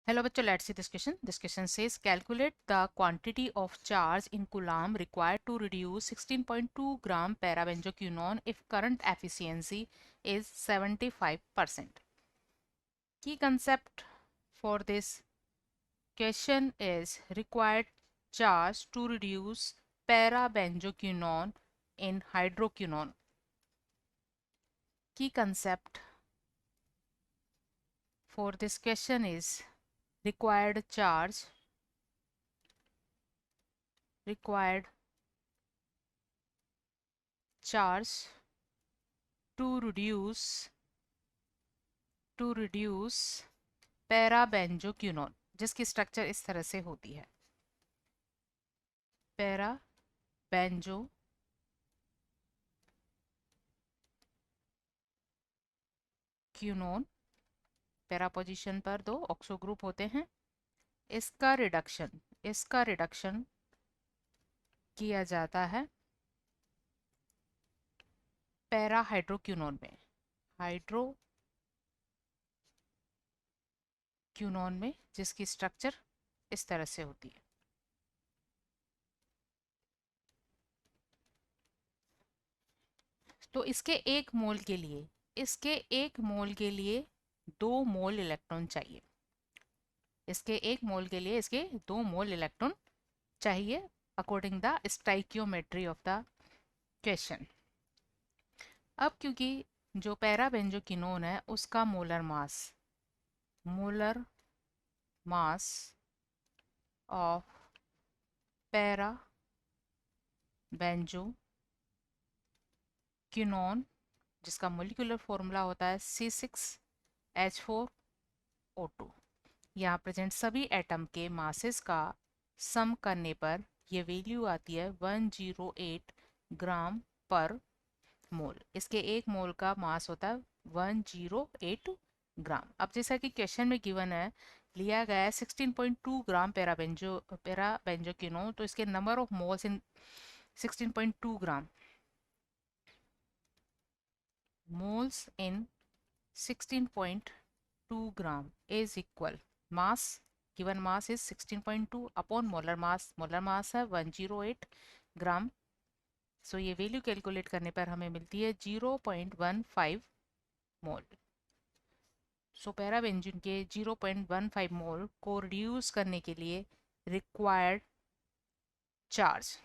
Hello bachcho, let's see this question. This question says calculate the quantity of charge in coulomb required to reduce 16.2 gram parabenzoquinone if current efficiency is 75%. Key concept for this question is required charge to reduce parabenzoquinone in hydroquinone. Key concept for this question is required charge to reduce parabenzoquinone, जिसकी structure इस तरह से होती है। पैराबेंजोक्विनोन, para position पर दो oxo group होते हैं। इसका रिडक्शन किया जाता है पैरा हाइड्रोक्विनोन में, जिसकी स्ट्रक्चर इस तरह से होती है। तो इसके एक मोल के लिए 2 मोल इलेक्ट्रॉन चाहिए। इसके 2 मोल इलेक्ट्रॉन चाहिए according the stoichiometry of the question. अब क्योंकि जो पैराबेंजोक्विनोन है उसका मोलर मास ऑफ पैराबेंजोक्विनोन, जिसका मोलिकुलर फॉर्मूला होता है C6H4O2, यहाँ प्रेजेंट सभी एटम के मासेस का सम करने पर ये वैल्यू आती है 108 ग्राम पर मोल। इसके एक मोल का मास होता है 108 ग्राम। अब जैसा कि क्वेश्चन में गिवन है, लिया गया है 16.2 ग्राम पैराबेंजोक्विनोन, तो इसके number of moles in 16.2 gram, moles in 16.2 gram is equal mass, given mass is 16.2 upon molar mass है 108 ग्राम। सो ये वैल्यू कैलकुलेट करने पर हमें मिलती है 0.15 मोल। सो पैराबेंजीन के 0.15 मोल को रिड्यूस करने के लिए रिक्वायर्ड चार्ज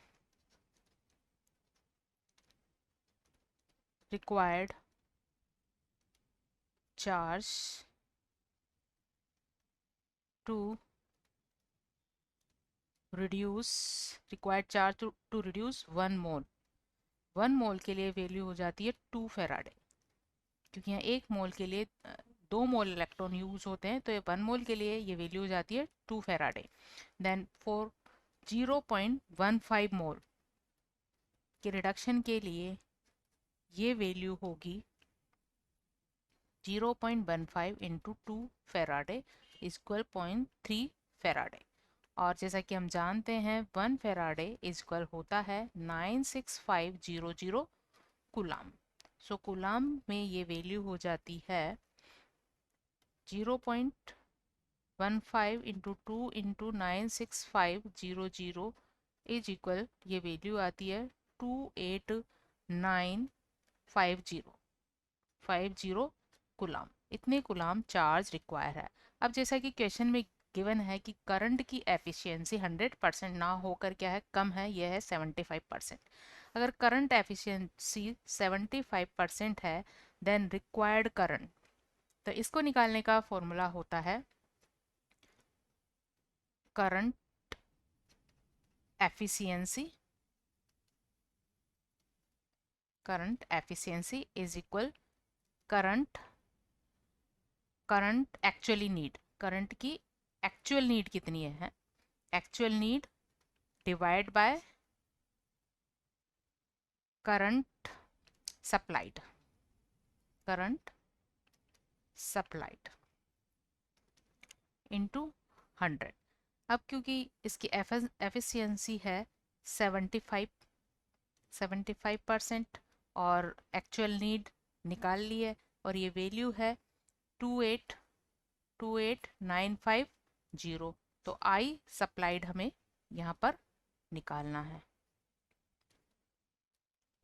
टू रिड्यूस 1 मोल। 1 मोल के लिए वैल्यू हो जाती है 2 फेराडे, क्योंकि यहाँ 1 मोल के लिए 2 मोल इलेक्ट्रॉन यूज होते हैं, तो ये 1 मोल के लिए ये वैल्यू हो जाती है 2 फेराडे। देन फॉर 0.15 मोल के रिडक्शन के लिए ये वैल्यू होगी 0.15 इंटू 2 फेराडे इक्वल 0.3 फेराडे। और जैसा कि हम जानते हैं 1 फेराडे इक्वल होता है 96500 कूलाम। सो कूलाम में ये वैल्यू हो जाती है 0.15 इंटू 2 इंटू 96500 इज इक्वल, ये वैल्यू आती है 28950 कूलाम। इतने कूलाम चार्ज रिक्वायर है। अब जैसा कि क्वेश्चन में गिवन है कि करंट की एफिशिएंसी 100% ना होकर क्या है, कम है, यह है 75%। अगर करंट एफिशिएंसी 75% है देन रिक्वायर्ड करंट, तो इसको निकालने का फॉर्मूला होता है current efficiency is equal current actually need, current की एक्चुअल नीड कितनी है, actual need divide by current supplied into 100। अब क्योंकि इसकी एफिशिएंसी है 75% और एक्चुअल नीड निकाल ली है, और ये वैल्यू है 28950 0, तो आई सप्लाइड हमें यहाँ पर निकालना है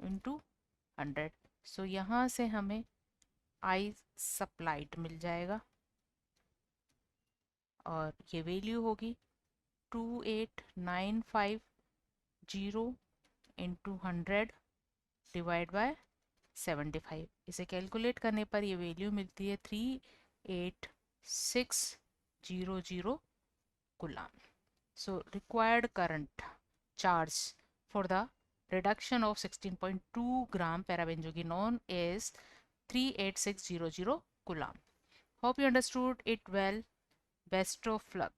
इनटू 100। सो यहाँ से हमें आई सप्लाइड मिल जाएगा और ये वैल्यू होगी 28950 इंटू 100 डिवाइड बाय 75। इसे कैलकुलेट करने पर ये वैल्यू मिलती है 38600 coulomb. So required current charge for the reduction of 16.2 gram parabenzogenone is 38600 coulomb. Hope you understood it well. Best of luck.